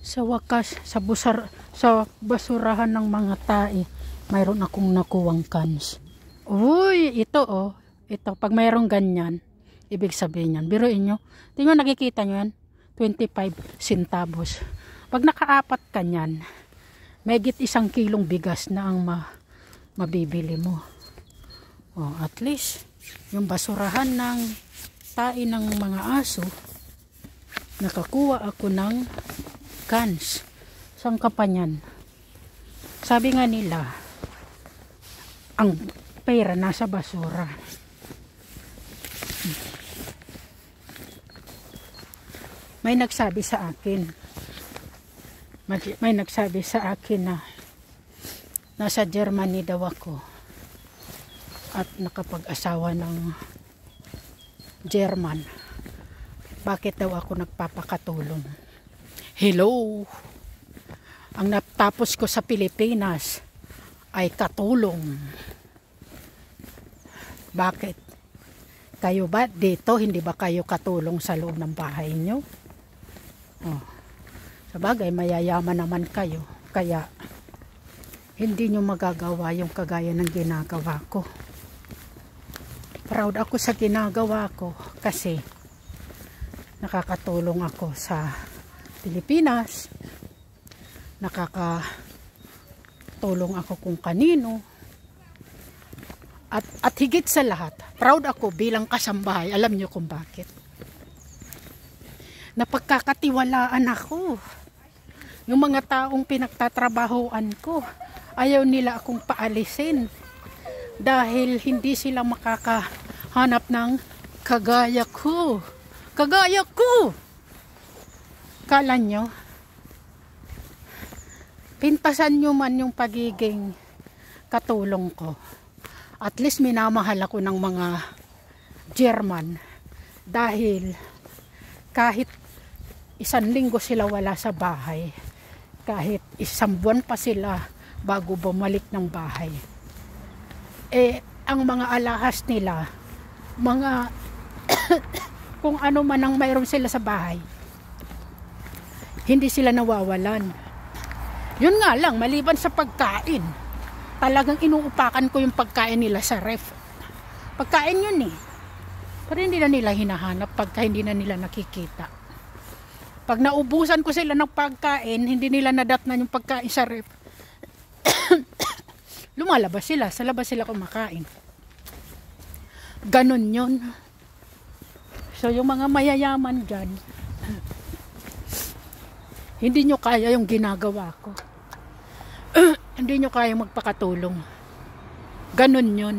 Sa wakas, sa basurahan ng mga tae, mayroon akong nakuwang cans. Uy, ito oh. Ito, pag mayroong ganyan, ibig sabihin yan. Biruin nyo. Tingnan, nakikita nyo yan? 25 centavos. Pag nakaapat ka nyan, megit 1 kilong bigas na ang mabibili mo. Oh, at least, yung basurahan ng tae ng mga aso, nakakuha ako ng cans. Saan ka pa nyan? Sabi nga nila, ang pera nasa basura. May nagsabi sa akin na nasa Germany daw ako at nakapag-asawa ng German. Bakit daw ako nagpapakatulong? Hello! Ang natapos ko sa Pilipinas ay katulong. Bakit? Kayo ba dito, hindi ba kayo katulong sa loob ng bahay nyo? Oh. Sabagay, mayayaman naman kayo. Kaya, hindi nyo magagawa yung kagaya ng ginagawa ko. Proud ako sa ginagawa ko kasi nakakatulong ako sa Pilipinas. Nakakatulong ako kung kanino. At higit sa lahat, proud ako bilang kasambahay. Alam nyo kung bakit? Napagkakatiwalaan ako. Yung mga taong pinagtatrabahoan ko, ayaw nila akong paalisin. Dahil hindi sila makakahanap ng kagaya ko. Kagaya ko! Kala nyo? Pintasan nyo man yung pagiging katulong ko. At least minamahal ako ng mga German. Dahil kahit 1 linggo sila wala sa bahay, kahit 1 buwan pa sila bago bumalik ng bahay, ang mga alahas nila, mga kung ano man ang mayroon sila sa bahay, hindi sila nawawalan. Yun nga lang, maliban sa pagkain, talagang inuupakan ko yung pagkain nila sa ref. Pagkain yun pero hindi na nila hinahanap pagka hindi na nila nakikita. Pag naubusan ko sila ng pagkain, hindi nila nadatnan yung pagkain sa ref. Lumalabas sila, sa labas sila kumakain. Ganon yun. So yung mga mayayaman dyan, hindi nyo kaya yung ginagawa ko. Hindi nyo kaya magpakatulong. Ganon yun.